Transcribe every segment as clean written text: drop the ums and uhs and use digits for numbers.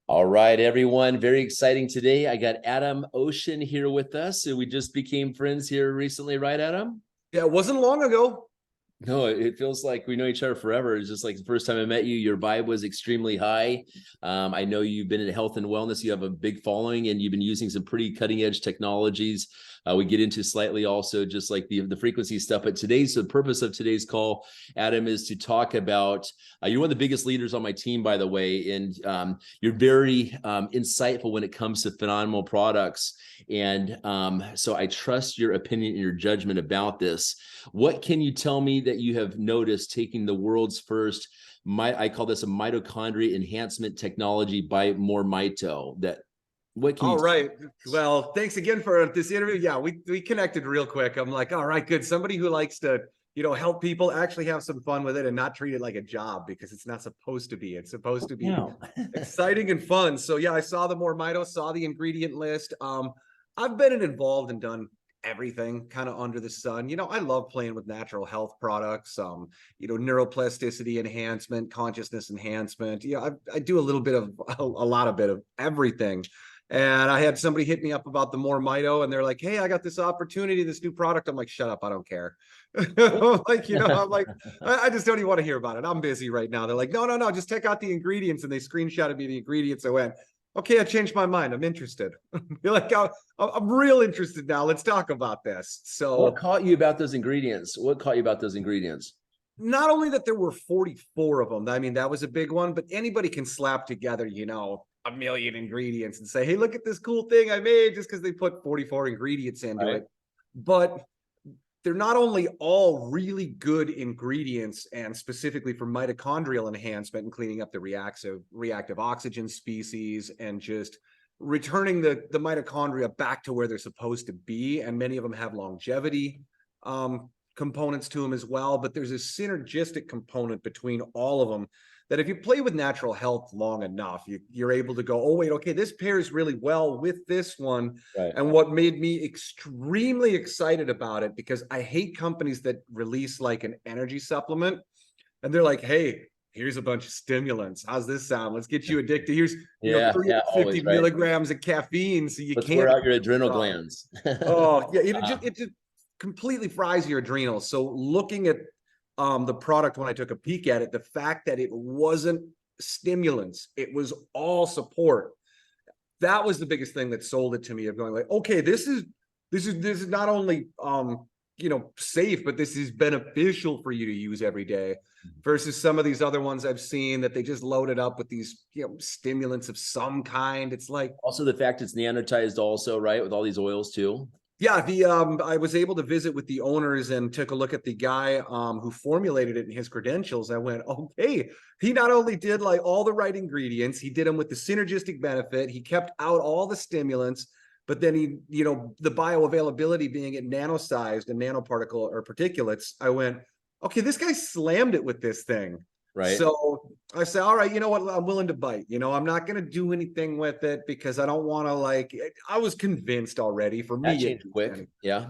All right, everyone. Very exciting today. I got Adam Oshien here with us. So we just became friends here recently, right, Adam? Yeah, it wasn't long ago. No, it feels like we know each other forever. It's just like the first time I met you, your vibe was extremely high. I know you've been in health and wellness. You have a big following and you've been using some pretty cutting edge technologies. We get into slightly also just like the frequency stuff. But the purpose of today's call, Adam, is to talk about, you're one of the biggest leaders on my team, by the way, and you're very insightful when it comes to phenomenal products. And so I trust your opinion and your judgment about this. What can you tell me that you have noticed taking the world's first, I call this a mitochondria enhancement technology by MoreMito? What can you? All right. Well, thanks again for this interview. Yeah, we connected real quick. I'm like, all right, good. Somebody who likes to, help people actually have some fun with it and not treat it like a job, because it's not supposed to be. It's supposed to be exciting and fun. So yeah, I saw the MoreMito, saw the ingredient list. I've been involved and done everything kind of under the sun. I love playing with natural health products, neuroplasticity enhancement, consciousness enhancement. I do a little bit of a lot of everything. And I had somebody hit me up about the MoreMito, and they're like, "Hey, I got this opportunity, this new product." I'm like, "Shut up, I don't care." I'm like, I just don't even want to hear about it. I'm busy right now. They're like, no, just check out the ingredients. And they screenshotted me the ingredients. I went, okay, I changed my mind. I'm interested. You're like, I'm real interested now. Let's talk about this. So what caught you about those ingredients? Not only that there were 44 of them. I mean, that was a big one, but anybody can slap together, a million ingredients and say, hey, look at this cool thing I made, just because they put 44 ingredients into it. But they're not only all really good ingredients, and specifically for mitochondrial enhancement and cleaning up the reactive oxygen species and just returning the mitochondria back to where they're supposed to be. And many of them have longevity components to them as well. But there's a synergistic component between all of them that if you play with natural health long enough, you're able to go, oh, wait, okay, this pairs really well with this one. Right. And what made me extremely excited about it, because I hate companies that release like an energy supplement and they're like, hey, here's a bunch of stimulants. How's this sound? Let's get you addicted. Here's 350 milligrams of caffeine. So Let's wear out your adrenal glands. Oh, yeah. It just completely fries your adrenals. So looking at the product, when I took a peek at it, the fact that it wasn't stimulants, it was all support. That was the biggest thing that sold it to me, of going like, okay, this is not only safe, but this is beneficial for you to use every day, versus some of these other ones I've seen that they just loaded up with these stimulants of some kind. It's like, also the fact it's nanotized also, right, with all these oils too. Yeah, I was able to visit with the owners and took a look at the guy who formulated it and his credentials. I went, okay, he not only did like all the right ingredients, he did them with the synergistic benefit. He kept out all the stimulants, but then he, the bioavailability being it nano-sized and nanoparticle or particulates. I went, okay, this guy slammed it with this thing. Right. So I said, all right, you know what? I'm willing to bite. I'm not going to do anything with it because I don't want to I was convinced already for me. That changed quick. Yeah.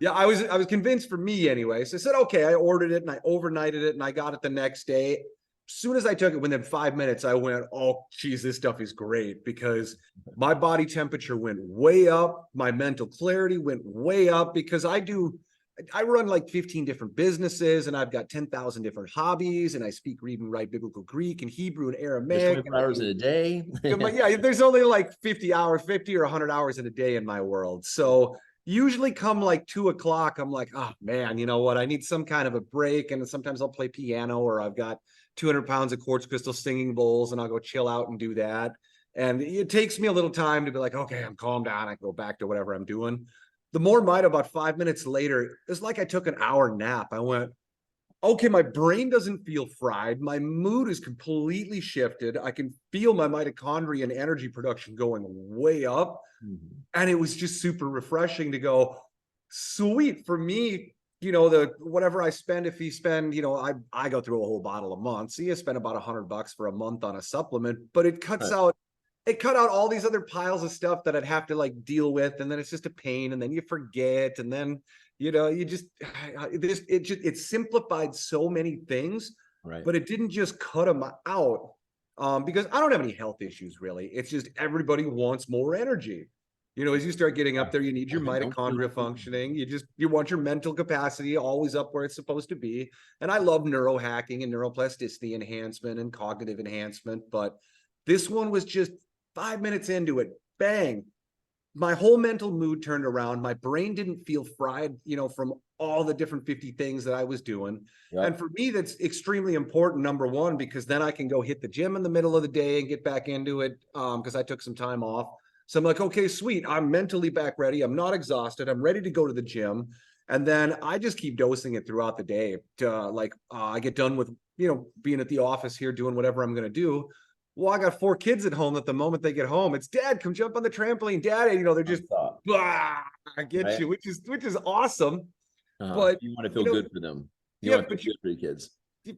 Yeah, I was convinced for me anyway. So I said, okay, I ordered it and I overnighted it and I got it the next day. As soon as I took it, within 5 minutes, I went, oh, geez, this stuff is great, because my body temperature went way up. My mental clarity went way up, because I run like 15 different businesses, and I've got 10,000 different hobbies, and I speak, read, and write biblical Greek and Hebrew and Aramaic. 24 hours in a day. Yeah, there's only like 50 or 100 hours in a day in my world. So usually come like 2 o'clock, I'm like, oh man, you know what? I need some kind of a break. And sometimes I'll play piano, or I've got 200 pounds of quartz crystal singing bowls, and I'll go chill out and do that. And it takes me a little time to be like, okay, I'm calmed down. I can go back to whatever I'm doing. The MoreMito, about 5 minutes later, it's like I took an hour nap. I went, okay, my brain doesn't feel fried. My mood is completely shifted. I can feel my mitochondria and energy production going way up. Mm-hmm. And it was just super refreshing to go, sweet. For me, the whatever I spend, if you spend, I go through a whole bottle a month. So you spend about $100 for a month on a supplement, but it cuts out. It cut out all these other piles of stuff that I'd have to like deal with. And then it's just a pain. And then you forget. And then, it simplified so many things, right? But it didn't just cut them out. because I don't have any health issues really. It's just everybody wants more energy. You know, as you start getting up there, you need your mitochondria functioning. You want your mental capacity always up where it's supposed to be. And I love neurohacking and neuroplasticity enhancement and cognitive enhancement. But this one was just 5 minutes into it, bang. My whole mental mood turned around. My brain didn't feel fried, you know, from all the different 50 things that I was doing. Yep. And for me, that's extremely important, number one, because then I can go hit the gym in the middle of the day and get back into it because I took some time off. So I'm like, okay, sweet. I'm mentally back ready. I'm not exhausted. I'm ready to go to the gym. And then I just keep dosing it throughout the day to I get done with, you know, being at the office here, doing whatever I'm going to do. Well, I got 4 kids at home. At the moment they get home, it's Dad, come jump on the trampoline. Dad, you know, they're just, I get right. you, which is awesome. But you want to feel good for them. You want to feel good for your kids.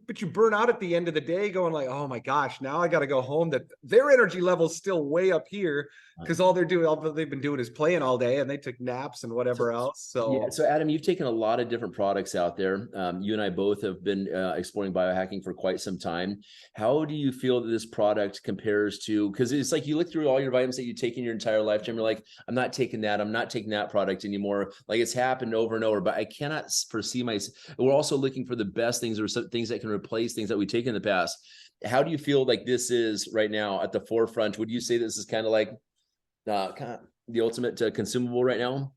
But you burn out at the end of the day going like, oh my gosh, now I got to go home. That their energy level's still way up here because all they've been doing is playing all day, and they took naps and whatever else. So yeah. So Adam, you've taken a lot of different products out there. You and I both have been exploring biohacking for quite some time. How do you feel that this product compares to? Because it's like you look through all your vitamins that you take in your entire lifetime. You're like, I'm not taking that. I'm not taking that product anymore. Like it's happened over and over. But I cannot foresee myself. We're also looking for the best things or some things that can replace things that we take in the past. How do you feel like this is right now at the forefront? Would you say this is kind of like the ultimate consumable right now?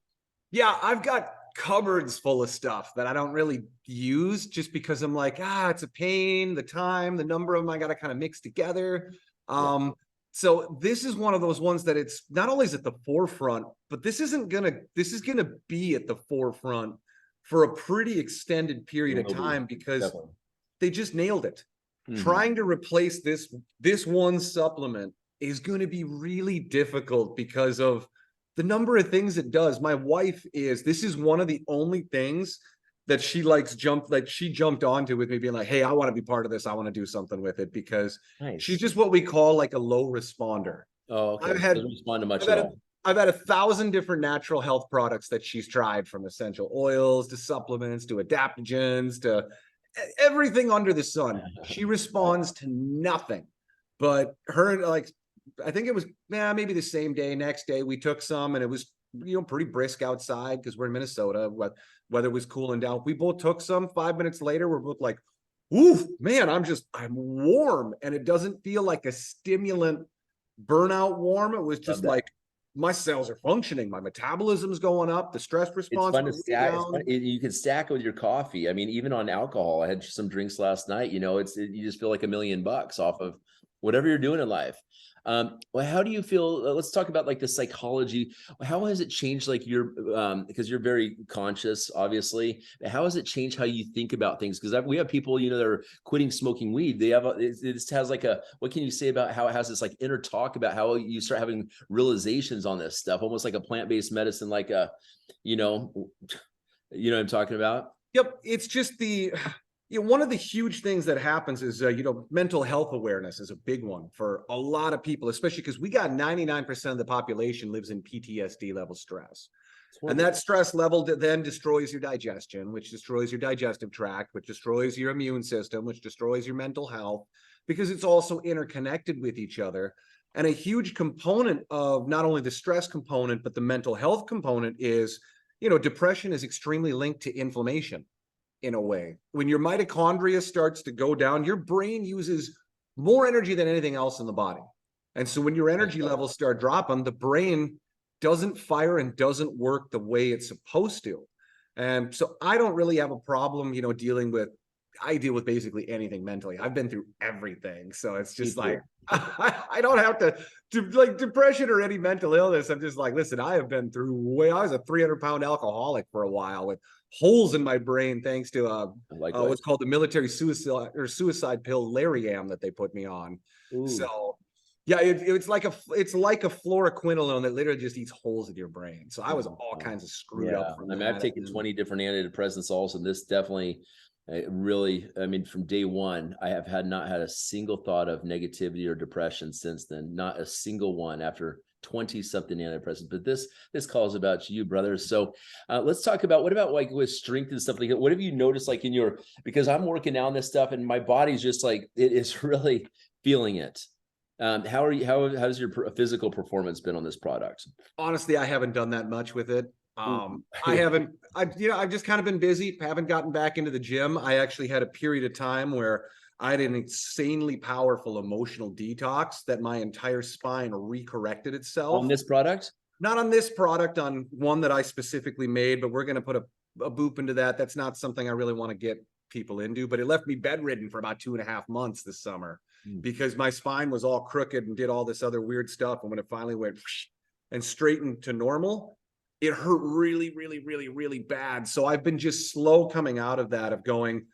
Yeah, I've got cupboards full of stuff that I don't really use just because I'm like, it's a pain, the time, the number of them I got to kind of mix together. So this is one of those ones that it's not only is at the forefront, but this is gonna be at the forefront for a pretty extended period of time because they just nailed it. Trying to replace this one supplement is going to be really difficult because of the number of things it does. My wife this is one of the only things that she jumped onto with me being like, hey, I want to be part of this. I want to do something with it because she's just what we call like a low responder. Oh, okay. Doesn't respond to much at all. I've had 1,000 different natural health products that she's tried, from essential oils to supplements to adaptogens to everything under the sun. She responds to nothing. But her, like, I think it was maybe the same day, next day we took some, and it was, you know, pretty brisk outside because we're in Minnesota. Weather was cooling down. We both took some. 5 minutes later, we're both like, oof, man, I'm warm. And it doesn't feel like a stimulant burnout warm. It was just like, my cells are functioning. My metabolism's going up. The stress response. It's fun to stack. You can stack it with your coffee. I mean, even on alcohol, I had some drinks last night. You know, you just feel like $1 million off of whatever you're doing in life. Well, how do you feel? Let's talk about like the psychology. How has it changed, like because you're very conscious, obviously. How has it changed how you think about things? Because we have people, you know, that are quitting smoking weed. They have it has like what can you say about how it has this like inner talk about how you start having realizations on this stuff, almost like a plant-based medicine, like you know what I'm talking about? Yep. It's just one of the huge things that happens is, mental health awareness is a big one for a lot of people, especially because we got 99% of the population lives in PTSD level stress. And that stress level then destroys your digestion, which destroys your digestive tract, which destroys your immune system, which destroys your mental health, because it's also interconnected with each other. And a huge component of not only the stress component, but the mental health component is, depression is extremely linked to inflammation. In a way, when your mitochondria starts to go down, your brain uses more energy than anything else in the body. And so when your energy levels start dropping, the brain doesn't fire and doesn't work the way it's supposed to. And so I don't really have a problem, I deal with basically anything mentally. I've been through everything. So it's just like, I don't have to like depression or any mental illness. I'm just like, listen, I have been through I was a 300-pound alcoholic for a while with holes in my brain thanks to what's called the military suicide pill Lariam that they put me on. Ooh. So yeah, it's like a fluoroquinolone that literally just eats holes in your brain. So I was all kinds of screwed up. I've taken 20 different antidepressants also, and this definitely from day one, I have not had a single thought of negativity or depression since then. Not a single one after 20-something antidepressants. But this call is about you, brother. So let's talk about, what about like with strength and stuff like that? What have you noticed like because I'm working on this stuff and my body's just like, it is really feeling it. How's your physical performance been on this product? Honestly, I haven't done that much with it. Ooh. I've just kind of been busy, haven't gotten back into the gym. I actually had a period of time where I had an insanely powerful emotional detox that my entire spine recorrected itself. On this product? Not on this product, on one that I specifically made, but we're going to put a boop into that. That's not something I really want to get people into, but it left me bedridden for about 2.5 months this summer because my spine was all crooked and did all this other weird stuff. And when it finally went and straightened to normal, it hurt really, really, really, really bad. So I've been just slow coming out of that, of going,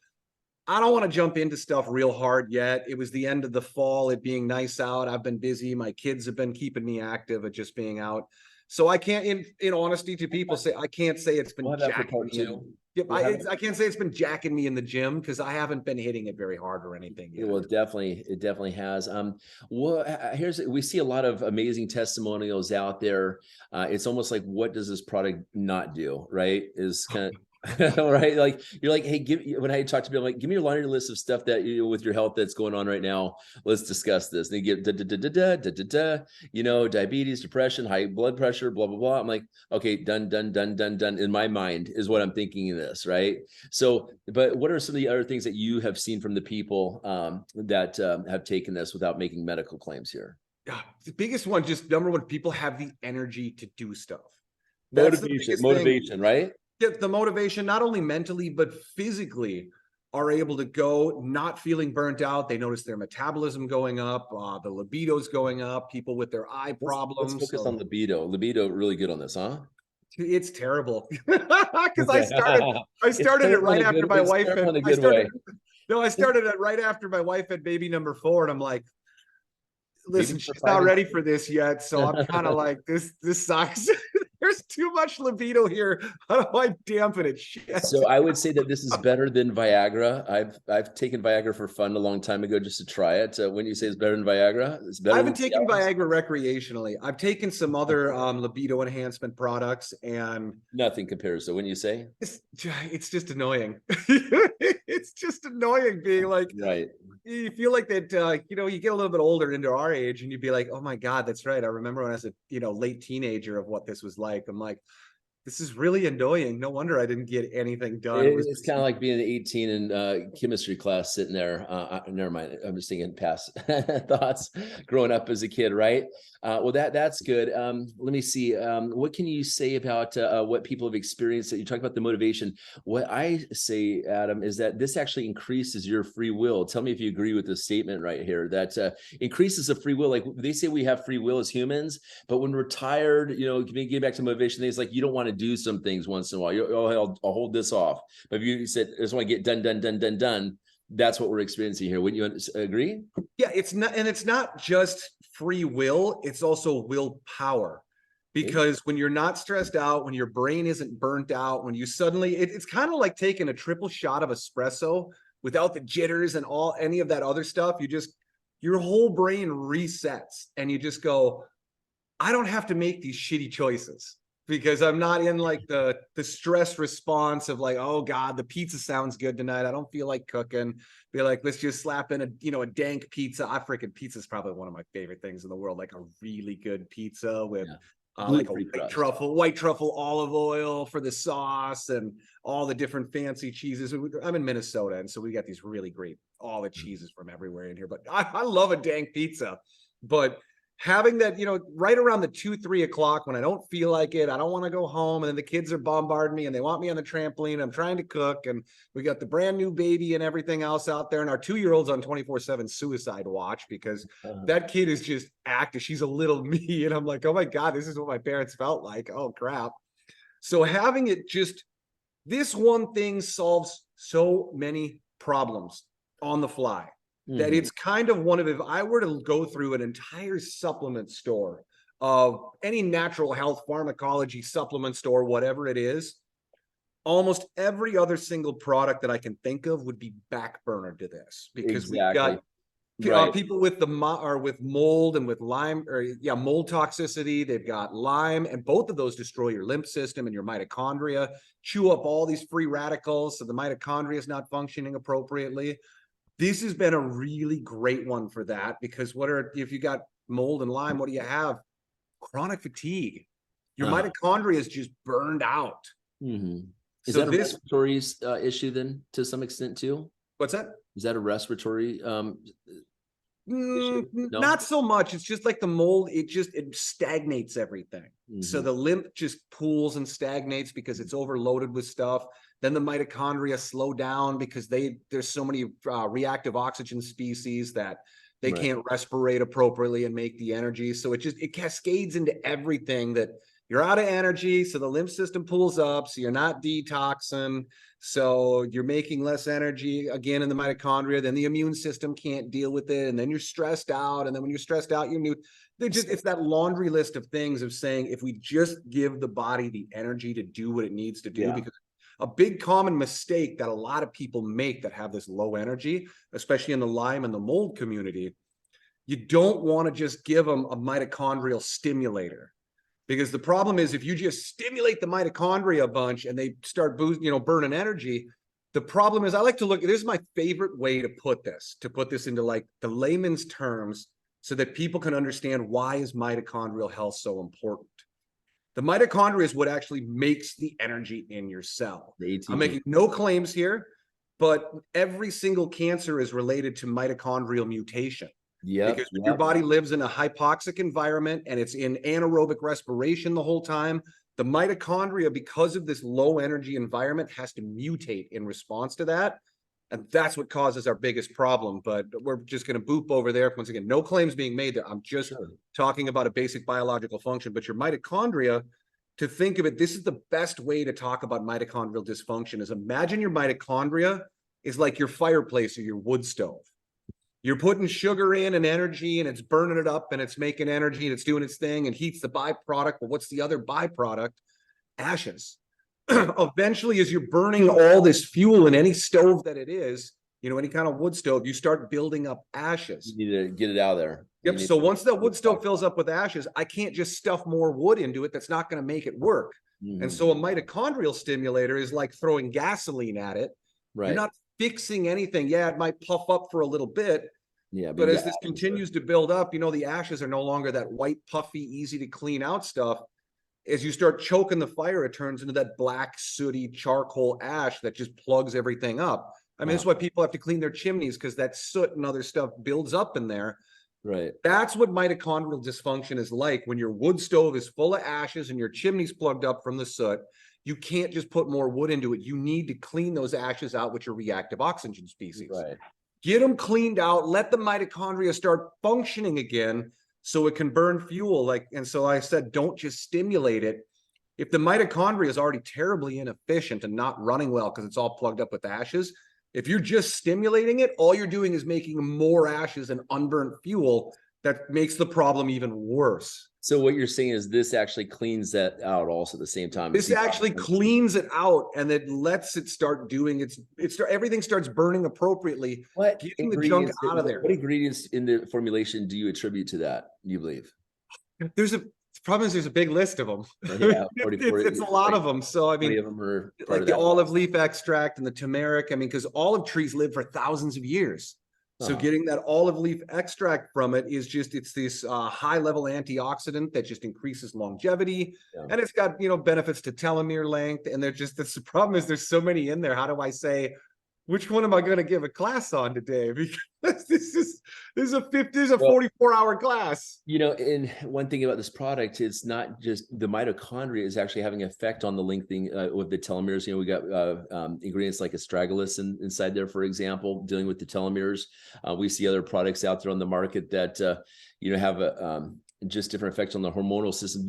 I don't want to jump into stuff real hard yet. It was the end of the fall, it being nice out. I've been busy. My kids have been keeping me active at just being out. So I can't, in honesty to people, say I can't say it's been jacking me. Yep, I can't say it's been jacking me in the gym because I haven't been hitting it very hard or anything yet. Well, it definitely has. We see a lot of amazing testimonials out there. It's almost like, what does this product not do? Right? Is kind of right. Like you're like, hey, when I talk to people, I'm like, give me your laundry list of stuff that with your health that's going on right now. Let's discuss this. And they get diabetes, depression, high blood pressure, blah, blah, blah. I'm like, okay, done. In my mind is what I'm thinking of this. Right. So, but what are some of the other things that you have seen from the people that have taken this without making medical claims here? Yeah, the biggest one, just number one, people have the energy to do stuff. Motivation, right? Get the motivation, not only mentally, but physically, are able to go, not feeling burnt out. They notice their metabolism going up, the libido's going up, people with their eye problems. Let's focus on libido. Libido really good on this, huh? It's terrible. Because I started it right after my wife had, I started it right after my wife had baby number 4, and I'm like, listen, she's not ready for this yet. So I'm kind of like, this sucks. There's too much libido here. How do I dampen it? Shit. So I would say that this is better than Viagra. I've taken Viagra for fun a long time ago just to try it. When you say it's better than Viagra, it's better. I haven't taken Viagra recreationally. I've taken some other libido enhancement products, and nothing compares. So when you say it's just annoying. It's just annoying being like, right. You feel like that, you get a little bit older into our age and you'd be like, oh my God, that's right. I remember when I was a, late teenager of what this was like. I'm like, this is really annoying. No wonder I didn't get anything done. It's kind of like being 18 in chemistry class, sitting there. Never mind. I'm just thinking past thoughts growing up as a kid, right? Well, that's good. Let me see. What can you say about what people have experienced? That you talk about the motivation. What I say, Adam, is that this actually increases your free will. Tell me if you agree with this statement right here. That increases the free will. Like they say, we have free will as humans, but when we're tired, getting back to motivation, things like you don't want to do some things once in a while. I'll hold this off. But if you said, I just want to get done, that's what we're experiencing here. Wouldn't you agree? Yeah, it's not just free will, it's also willpower. Because when you're not stressed out, when your brain isn't burnt out, when you suddenly, it's kind of like taking a triple shot of espresso without the jitters and any of that other stuff. Your whole brain resets and you just go, I don't have to make these shitty choices. Because I'm not in like the stress response of like, oh God, the pizza sounds good tonight. I don't feel like cooking. Be like, let's just slap in a dank pizza. Pizza is probably one of my favorite things in the world. Like a really good pizza with like a white truffle olive oil for the sauce and all the different fancy cheeses. I'm in Minnesota, and so we got these really great, all the cheeses from everywhere in here. But I love a dank pizza. But having that, right around the 2-3 o'clock when I don't feel like it, I don't want to go home, and then the kids are bombarding me and they want me on the trampoline. I'm trying to cook, and we got the brand new baby and everything else out there, and our 2-year-old's on 24/7 suicide watch because that kid is just active. She's a little me, and I'm like, oh my God, this is what my parents felt like. Oh crap. So having it this one thing solves so many problems on the fly. That it's kind of if I were to go through an entire supplement store of any natural health pharmacology supplement store, whatever it is, almost every other single product that I can think of would be backburner to this, because we've got people with with mold and with Lyme, mold toxicity. They've got Lyme, and both of those destroy your lymph system and your mitochondria, chew up all these free radicals, so the mitochondria is not functioning appropriately. This has been a really great one for that, because if you got mold and Lyme, what do you have? Chronic fatigue. Your mitochondria is just burned out. Mm-hmm. Is So that a respiratory issue then, to some extent too? What's that? Is that a respiratory issue? No? Not so much. It's just like the mold. It stagnates everything. So the lymph just pools and stagnates because it's overloaded with stuff. Then the mitochondria slow down because there's so many reactive oxygen species that they can't respirate appropriately and make the energy. So it cascades into everything, that you're out of energy. So the lymph system pulls up. So you're not detoxing. So you're making less energy again in the mitochondria. Then the immune system can't deal with it. And then you're stressed out. And then when you're stressed out, it's that laundry list of things of saying, if we just give the body the energy to do what it needs to do, because a big common mistake that a lot of people make that have this low energy, especially in the Lyme and the mold community, you don't want to just give them a mitochondrial stimulator. Because the problem is, if you just stimulate the mitochondria a bunch and they start burning energy, the problem is, I like to this is my favorite way to put this into like the layman's terms, so that people can understand why is mitochondrial health so important. The mitochondria is what actually makes the energy in your cell. I'm making no claims here, but every single cancer is related to mitochondrial mutation. Because your body lives in a hypoxic environment and it's in anaerobic respiration the whole time, the mitochondria, because of this low energy environment, has to mutate in response to that. And that's what causes our biggest problem. But we're just going to boop over there. Once again, no claims being made there. I'm just talking about a basic biological function. But your mitochondria, to think of it, this is the best way to talk about mitochondrial dysfunction, is imagine your mitochondria is like your fireplace or your wood stove. You're putting sugar in and energy, and it's burning it up, and it's making energy, and it's doing its thing and heats the byproduct. But what's the other byproduct? Ashes. Eventually, as you're burning all this fuel in any stove that it is, any kind of wood stove, you start building up ashes. You need to get it out of there. Yep. So once that wood stove fills up with ashes, I can't just stuff more wood into it. That's not going to make it work. And so a mitochondrial stimulator is like throwing gasoline at it. You're not fixing anything. Yeah, it might puff up for a little bit. But as this continues to build up, the ashes are no longer that white, puffy, easy to clean out stuff. As you start choking the fire, it turns into that black, sooty charcoal ash that just plugs everything up. I mean, that's why people have to clean their chimneys, because that soot and other stuff builds up in there. That's what mitochondrial dysfunction is like. When your wood stove is full of ashes and your chimney's plugged up from the soot, you can't just put more wood into it. You need to clean those ashes out with your reactive oxygen species. Get them cleaned out, let the mitochondria start functioning again so it can burn fuel. And so I said, don't just stimulate it. If the mitochondria is already terribly inefficient and not running well because it's all plugged up with ashes, if you're just stimulating it, all you're doing is making more ashes and unburnt fuel that makes the problem even worse. So what you're saying is this actually cleans that out also at the same time. This actually cleans it out, and it lets it start doing everything starts burning appropriately, getting the junk out of there. What ingredients in the formulation do you attribute to that, you believe? The problem is there's a big list of them. It's a lot of them. So I mean, of them are like the olive leaf extract and the turmeric. I mean, because olive trees live for thousands of years. So getting that olive leaf extract from it is it's this high level antioxidant that just increases longevity. And it's got, benefits to telomere length. And the problem is there's so many in there. How do I say, which one am I going to give a class on today? Because this is a 44-hour class. And one thing about this product, it's not just the mitochondria is actually having an effect on the lengthening with the telomeres. We got ingredients like astragalus inside there, for example, dealing with the telomeres. We see other products out there on the market that have just different effects on the hormonal system.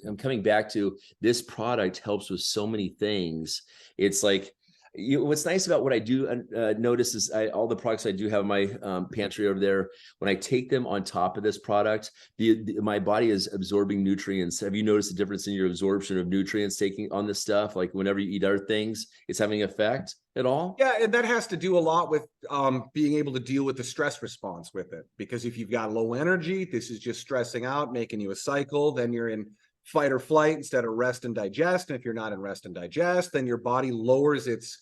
I'm coming back to this product helps with so many things. It's like, what's nice about what I do notice is all the products I do have in my pantry over there, when I take them on top of this product, my body is absorbing nutrients. Have you noticed the difference in your absorption of nutrients taking on this stuff? Like whenever you eat other things, it's having an effect at all? Yeah, and that has to do a lot with being able to deal with the stress response with it. Because if you've got low energy, this is just stressing out, making you a cycle. Then you're in fight or flight instead of rest and digest. And if you're not in rest and digest, then your body lowers its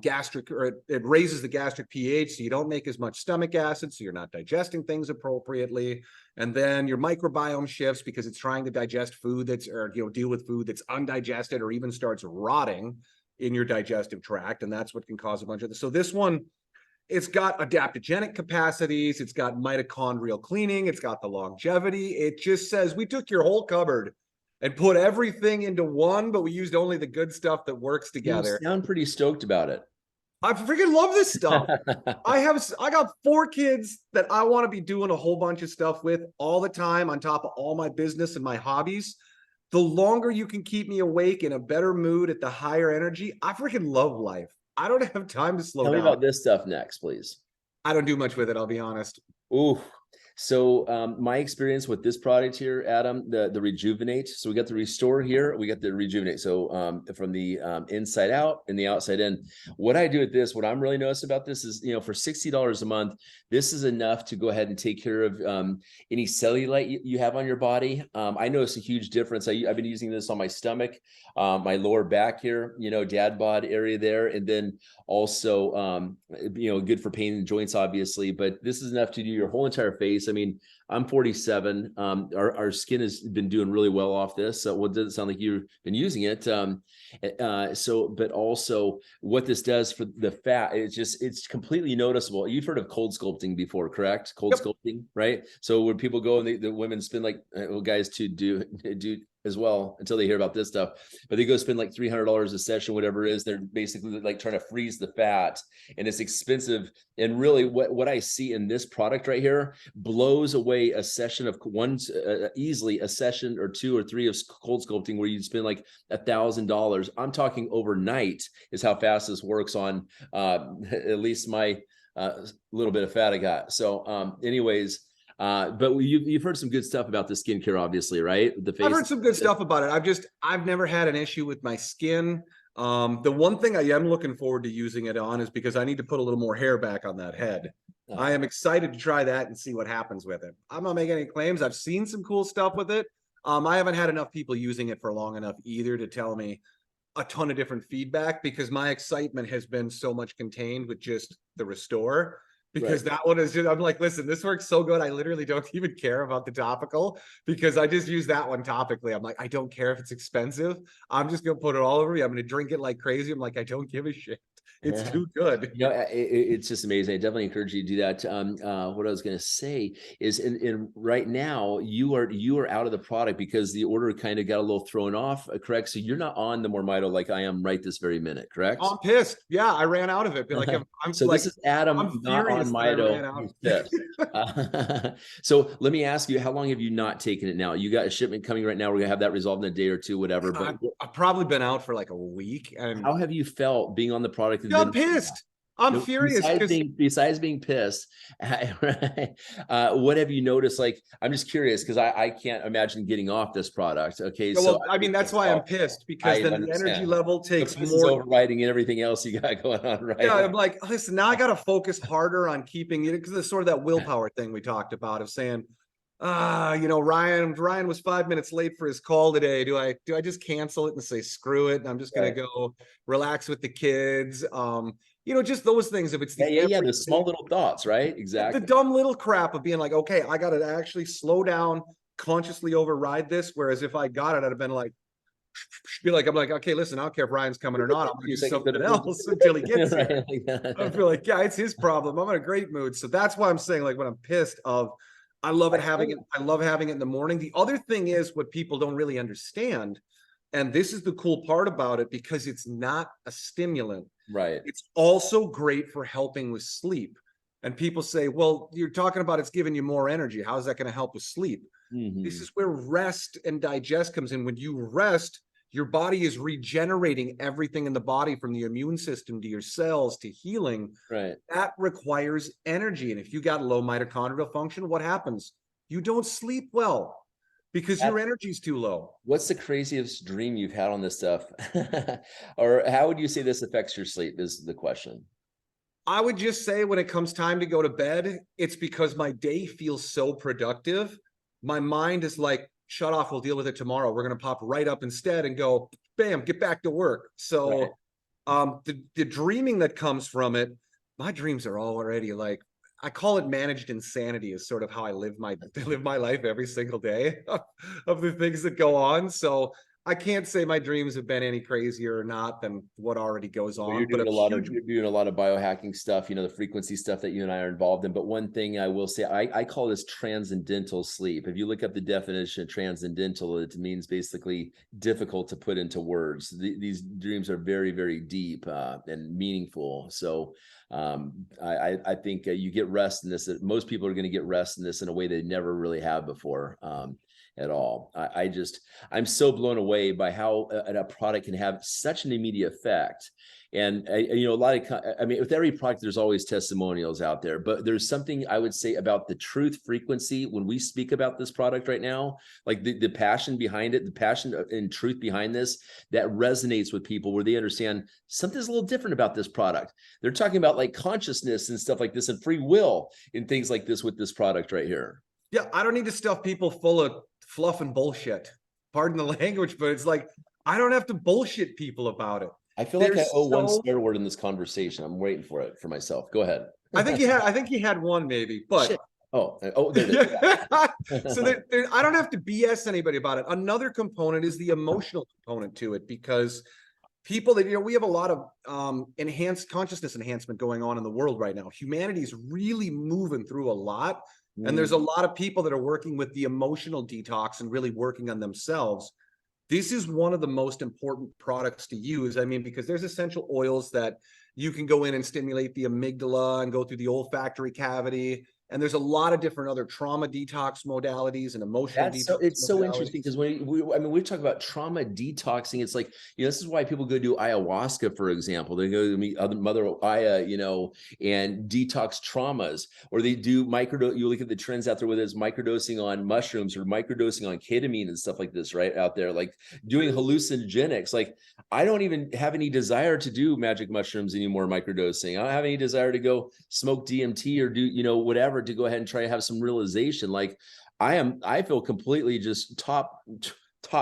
gastric, or it raises the gastric pH, so you don't make as much stomach acid, so you're not digesting things appropriately. And then your microbiome shifts because it's trying to digest food that's, or deal with food that's undigested or even starts rotting in your digestive tract, and that's what can cause a bunch of this. So this one, it's got adaptogenic capacities, it's got mitochondrial cleaning, it's got the longevity. It just says we took your whole cupboard and put everything into one, but we used only the good stuff that works together. You sound pretty stoked about it. I freaking love this stuff. I got 4 kids that I want to be doing a whole bunch of stuff with all the time on top of all my business and my hobbies. The longer you can keep me awake in a better mood at the higher energy, I freaking love life. I don't have time to slow down. Tell me about this stuff next, please. I don't do much with it, I'll be honest. Ooh. So my experience with this product here, Adam, the Rejuvenate. So we got the Restore here, we got the Rejuvenate. So from the inside out and the outside in. What I do with this, what I'm really noticing about this is, for $60 a month, this is enough to go ahead and take care of any cellulite you have on your body. I notice a huge difference. I've been using this on my stomach, my lower back here, dad bod area there, and then also good for pain and joints, obviously. But this is enough to do your whole entire face. I mean, I'm 47. Our skin has been doing really well off this. So it doesn't sound like you've been using it. But also what this does for the fat, it's completely noticeable. You've heard of cold sculpting before, correct? Cold sculpting, right? So when people go and the women spend like, guys to do as well until they hear about this stuff, but they go spend like $300 a session, whatever it is. They're basically like trying to freeze the fat, and it's expensive. And really what I see in this product right here blows away a session of easily a session or 2 or 3 of cold sculpting where you'd spend like $1,000. I'm talking overnight is how fast this works on at least my little bit of fat I got. So anyways, but you've heard some good stuff about the skincare, obviously, right? The face. I've heard some good stuff about it. I've never had an issue with my skin. The one thing I am looking forward to using it on is because I need to put a little more hair back on that head. I am excited to try that and see what happens with it. I'm not making any claims. I've seen some cool stuff with it. I haven't had enough people using it for long enough either to tell me a ton of different feedback, because my excitement has been so much contained with just the Restore. Because that one is I'm like, listen, this works so good. I literally don't even care about the topical, because I just use that one topically. I'm like, I don't care if it's expensive. I'm just going to put it all over me. I'm going to drink it like crazy. I'm like, I don't give a shit. It's too good. It's just amazing. I definitely encourage you to do that. What I was going to say is, in right now you are out of the product because the order kind of got a little thrown off. Correct? So you're not on the MoreMito like I am right this very minute. Correct? I'm pissed. Yeah, I ran out of it. But like, I'm so like, this is Adam I'm not on Mito. So let me ask you, how long have you not taken it now? You got a shipment coming right now. We're gonna have that resolved in a day or 2, whatever. But I've probably been out for like a week. And how have you felt being on the product? I'm pissed. I'm furious. Besides being pissed, what have you noticed? Like, I'm just curious because I can't imagine getting off this product. Okay, well, I mean, that's why I'm pissed, because then the energy level takes more overriding and everything else you got going on, right? Yeah, I'm like, listen, now I got to focus harder on keeping it, because it's sort of that willpower thing we talked about of saying, Ryan was 5 minutes late for his call today. Do I just cancel it and say screw it? And I'm just gonna go relax with the kids. Just those things. If it's the small little thoughts, right? Exactly. The dumb little crap of being like, okay, I got to actually slow down, consciously override this. Whereas if I got it, I'd have been like, I'm like, okay, listen, I don't care if Ryan's coming or not. I'm gonna do something else until he gets here. I feel like, yeah, it's his problem. I'm in a great mood. So that's why I'm saying, like, when I'm pissed I love having it. I love having it in the morning. The other thing is what people don't really understand, and this is the cool part about it, because it's not a stimulant. Right. It's also great for helping with sleep. And people say, well, you're talking about it's giving you more energy. How is that going to help with sleep? Mm-hmm. This is where rest and digest comes in. When you rest, your body is regenerating everything in the body, from the immune system to your cells to healing. Right. That requires energy. And if you got low mitochondrial function, what happens? You don't sleep well because your energy's too low. What's the craziest dream you've had on this stuff? Or how would you say this affects your sleep is the question. I would just say when it comes time to go to bed, it's because my day feels so productive. My mind is like, shut off, we'll deal with it tomorrow. We're going to pop right up instead and go, bam, get back to work. So The dreaming that comes from it, my dreams are already like, I call it managed insanity is sort of how I live my life every single day of the things that go on. So I can't say my dreams have been any crazier or not than what already goes on. You're But doing a lot of biohacking stuff, the frequency stuff that you and I are involved in. But one thing I will say, I call this transcendental sleep. If you look up the definition of transcendental, it means basically difficult to put into words. These dreams are very, very deep and meaningful. So I think you get rest in this. Most people are going to get rest in this in a way they never really have before. At all. I'm so blown away by how a product can have such an immediate effect. And a lot of, with every product, there's always testimonials out there, but there's something I would say about the truth frequency when we speak about this product right now, like the passion behind it, the passion and truth behind this, that resonates with people where they understand something's a little different about this product. They're talking about like consciousness and stuff like this and free will and things like this with this product right here. Yeah, I don't need to stuff people full of fluff and bullshit. Pardon the language, but it's like, I don't have to bullshit people about it. I feel like I owe one swear word in this conversation. I'm waiting for it for myself. Go ahead. I think he had one maybe, but Shit. Oh, there it is. So I don't have to BS anybody about it. Another component is the emotional component to it, because people that, we have a lot of enhanced consciousness enhancement going on in the world right now. Humanity is really moving through a lot. And there's a lot of people that are working with the emotional detox and really working on themselves. This is one of the most important products to use. I mean, because there's essential oils that you can go in and stimulate the amygdala and go through the olfactory cavity. And there's a lot of different other trauma detox modalities and emotional detox. It's so interesting because we talk about trauma detoxing. It's like, this is why people go do ayahuasca, for example. They go to meet other Mother Aya, and detox traumas, or they do you look at the trends out there, whether it's microdosing on mushrooms or microdosing on ketamine and stuff like this, right out there, like doing hallucinogenics. Like, I don't even have any desire to do magic mushrooms anymore, microdosing. I don't have any desire to go smoke DMT or do, whatever, to go ahead and try to have some realization. Like, I feel completely just top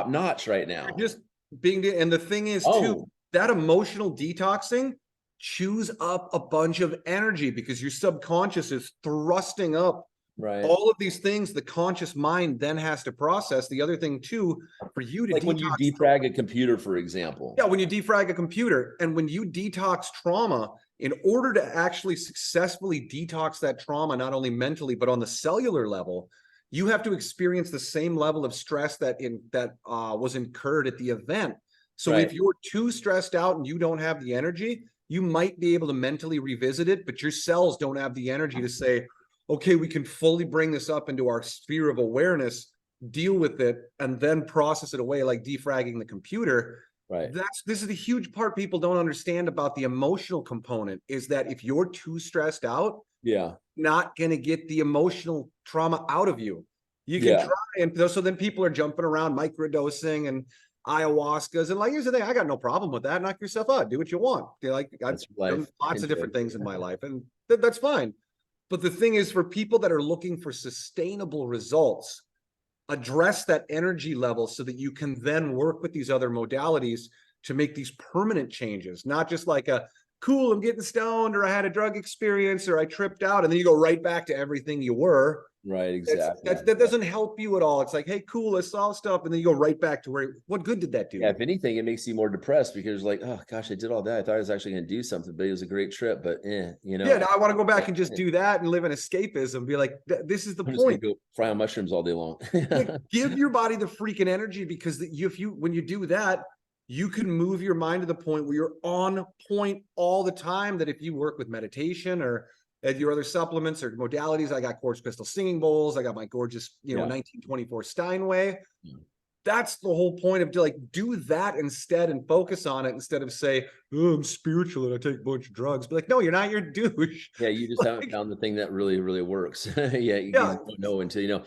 notch right now. Just being, and the thing is too, that emotional detoxing chews up a bunch of energy because your subconscious is thrusting up all of these things the conscious mind then has to process. The other thing too, for you to like when you defrag a computer, for example. Yeah, when you defrag a computer and when you detox trauma, in order to actually successfully detox that trauma, not only mentally, but on the cellular level, you have to experience the same level of stress that was incurred at the event. So if you're too stressed out and you don't have the energy, you might be able to mentally revisit it, but your cells don't have the energy to say, okay, we can fully bring this up into our sphere of awareness, deal with it, and then process it away, like defragging the computer. Right. This is the huge part people don't understand about the emotional component, is that if you're too stressed out, not going to get the emotional trauma out of you. You can try, and so then people are jumping around microdosing and ayahuascas, and like, here's the thing, I got no problem with that. Knock yourself out, do what you want. I've done lots of different things in my life, and that's fine. But the thing is, for people that are looking for sustainable results, address that energy level so that you can then work with these other modalities to make these permanent changes, not just like cool, I'm getting stoned, or I had a drug experience, or I tripped out, and then you go right back to everything you were. Right, exactly. That doesn't help you at all. It's like, hey, cool, I saw stuff, and then you go right back to what good did that do? Yeah, if anything, it makes you more depressed because like, oh gosh, I did all that. I thought I was actually going to do something, but it was a great trip. But Yeah, now I want to go back and just do that and live in escapism. Be like, this is the point. Just gonna go fry on mushrooms all day long. Give your body the freaking energy, because when you do that, you can move your mind to the point where you're on point all the time. That if you work with meditation or your other supplements or modalities, I got quartz crystal singing bowls, I got my gorgeous 1924 Steinway. That's the whole point of do that instead and focus on it instead of say, oh, I'm spiritual and I take a bunch of drugs. Be like, no, you're not, you're a douche. Yeah, you just haven't found the thing that really, really works. You don't know until you know.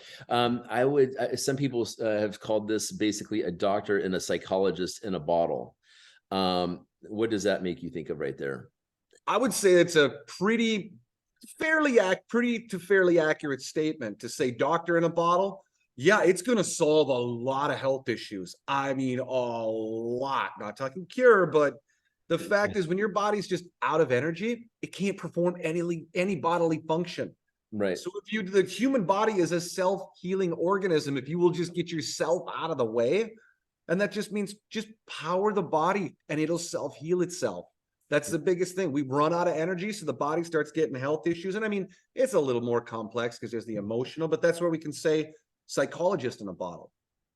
Some people have called this basically a doctor and a psychologist in a bottle. What does that make you think of right there? I would say it's a fairly accurate statement to say doctor in a bottle. Yeah, it's going to solve a lot of health issues. I mean, a lot. Not talking cure, but The fact is, when your body's just out of energy, it can't perform any bodily function. Right. So if the human body is a self-healing organism, if you will just get yourself out of the way, and that just means just power the body and it'll self-heal itself. That's the biggest thing. We run out of energy, so the body starts getting health issues. And I mean, it's a little more complex because there's the emotional, but that's where we can say psychologist in a bottle.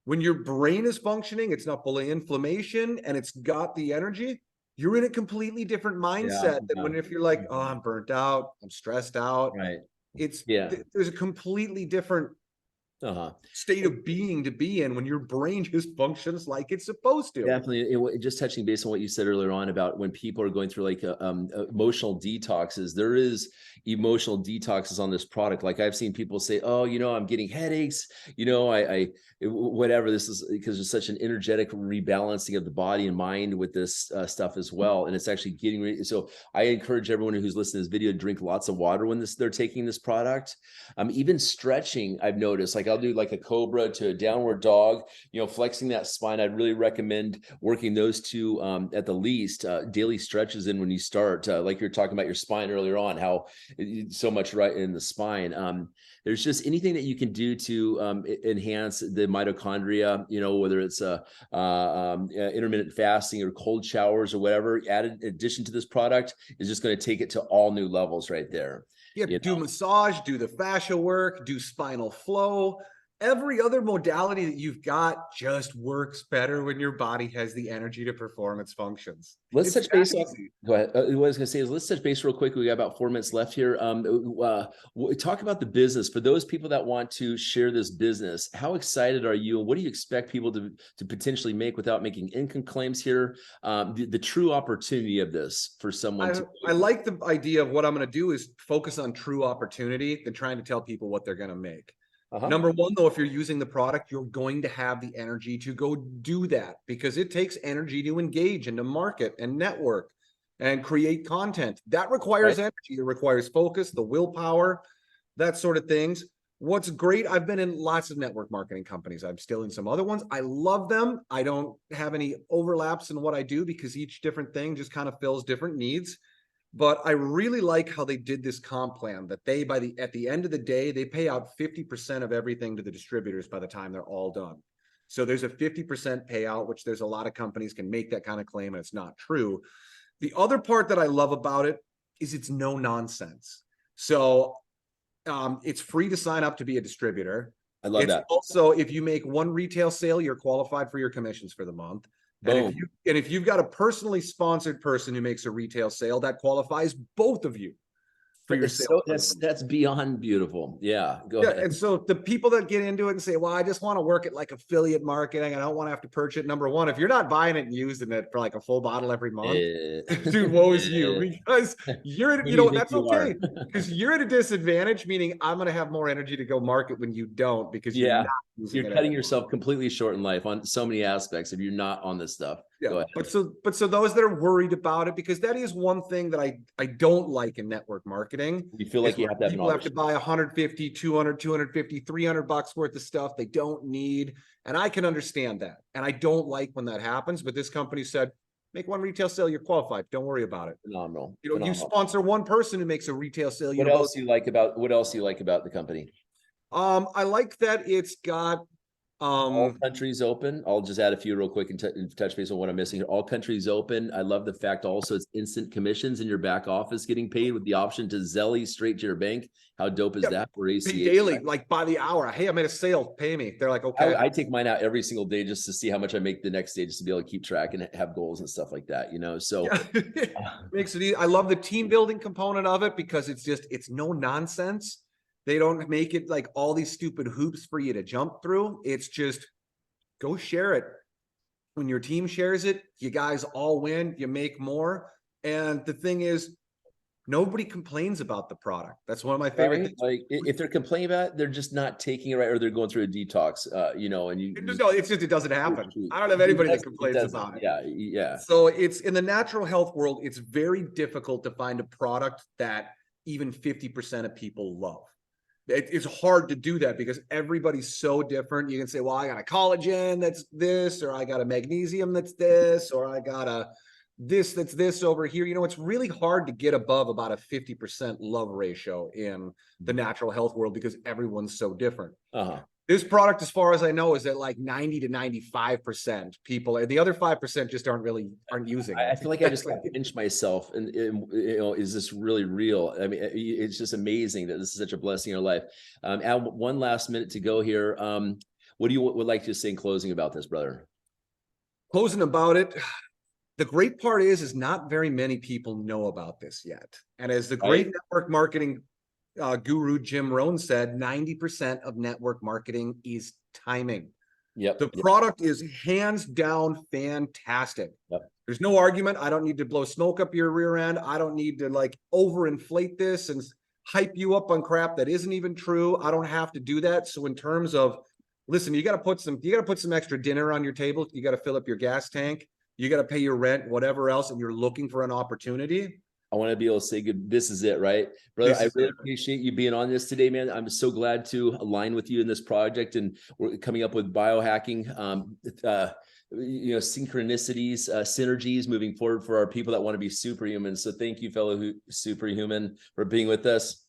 When your brain is functioning, it's not full of inflammation and it's got the energy, you're in a completely different mindset than when if you're like, oh, I'm burnt out, I'm stressed out. Right. It's there's a completely different state of being to be in when your brain just functions like it's supposed to. Definitely. Just touching base on what you said earlier on about when people are going through like emotional detoxes, there is emotional detoxes on this product. Like I've seen people say, oh, you know, I'm getting headaches, you know, whatever. This is because there's such an energetic rebalancing of the body and mind with this stuff as well. And it's actually getting so I encourage everyone who's listening to this video to drink lots of water when they're taking this product. Even stretching, I've noticed, like I'll do like a cobra to a downward dog, you know, flexing that spine. I'd really recommend working those two at the least, daily stretches in when you start, like you're talking about your spine earlier on, how so much right in the spine. There's just anything that you can do to enhance the mitochondria, you know, whether it's intermittent fasting or cold showers or whatever, added addition to this product is just going to take it to all new levels right there. Yeah, do massage, do the fascia work, do spinal flow. Every other modality that you've got just works better when your body has the energy to perform its functions. Let's touch base on, go ahead. What I was going to say is let's touch base real quick. We got about 4 minutes left here. Talk about the business. For those people that want to share this business, how excited are you? And what do you expect people to potentially make without making income claims here? The true opportunity of this for someone. I like the idea of what I'm going to do is focus on true opportunity than trying to tell people what they're going to make. Number one, though, if you're using the product, you're going to have the energy to go do that because it takes energy to engage and to market and network and create content. That requires energy. It requires focus, the willpower, that sort of things. What's great, I've been in lots of network marketing companies. I'm still in some other ones. I love them. I don't have any overlaps in what I do because each different thing just kind of fills different needs. But I really like how they did this comp plan that they, at the end of the day, they pay out 50% of everything to the distributors by the time they're all done. So there's a 50% payout, which there's a lot of companies can make that kind of claim and it's not true. The other part that I love about it is it's no nonsense. So it's free to sign up to be a distributor. I love that. Also, if you make one retail sale, you're qualified for your commissions for the month. And if you've got a personally sponsored person who makes a retail sale, that qualifies both of you for your sale. So that's beyond beautiful. Yeah, go ahead. And so the people that get into it and say, well, I just want to work at like affiliate marketing. I don't want to have to purchase it. Number one, if you're not buying it and using it for like a full bottle every month, dude, woe is you, because you're at, you know, that's okay. Because you're at a disadvantage, meaning I'm going to have more energy to go market when you don't, because you're cutting yourself completely short in life on so many aspects if you're not on this stuff. Yeah, but so those that are worried about it, because that is one thing that I don't like in network marketing. You feel like you have to have people have to buy 150, 200, 250, 300 bucks worth of stuff they don't need. And I can understand that. And I don't like when that happens. But this company said, make one retail sale, you're qualified. Don't worry about it. Phenomenal. You know, you sponsor one person who makes a retail sale. What else do you like about the company? I like that it's got all countries open. I'll just add a few real quick and touch base on what I'm missing here. All countries open. I love the fact also it's instant commissions in your back office getting paid with the option to Zelly straight to your bank. How dope is that for ACH? Pay daily, like by the hour. Hey, I made a sale. Pay me. They're like, okay. I take mine out every single day just to see how much I make the next day, just to be able to keep track and have goals and stuff like that, you know? So makes it easy. I love the team building component of it because it's no nonsense. They don't make it like all these stupid hoops for you to jump through. It's just go share it. When your team shares it, you guys all win, you make more. And the thing is, nobody complains about the product. That's one of my favorite things. Like if they're complaining about it, they're just not taking it right, or they're going through a detox, you know, and no, it's just, it doesn't happen. I don't have anybody that complains about it. Yeah. So it's in the natural health world, it's very difficult to find a product that even 50% of people love. It's hard to do that because everybody's so different. You can say, well, I got a collagen that's this, or I got a magnesium that's this, or I got a that's this over here. You know, it's really hard to get above about a 50% love ratio in the natural health world because everyone's so different. This product, as far as I know, is at like 90 to 95% people, and the other 5% just aren't using it. I feel like I just have to pinch myself, and you know, is this really real? I mean, it's just amazing that this is such a blessing in our life. Al, one last minute to go here. What do you would like to say in closing about this, brother? Closing about it. The great part is not very many people know about this yet. And as the great network marketing guru Jim Rohn said, 90% of network marketing is timing. The product is hands down fantastic. There's no argument. I don't need to blow smoke up your rear end. I don't need to like overinflate this and hype you up on crap that isn't even true. I don't have to do that. So in terms of, listen, you got to put some extra dinner on your table. You got to fill up your gas tank. You got to pay your rent, whatever else, and you're looking for an opportunity. I want to be able to say, good, this is it, right? Brother, I really appreciate you being on this today, man. I'm so glad to align with you in this project, and we're coming up with biohacking, you know, synchronicities, synergies moving forward for our people that want to be superhuman. So thank you, fellow superhuman, for being with us.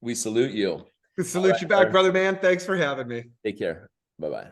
We salute you. Salute you back, brother, man. Thanks for having me. Take care. Bye-bye.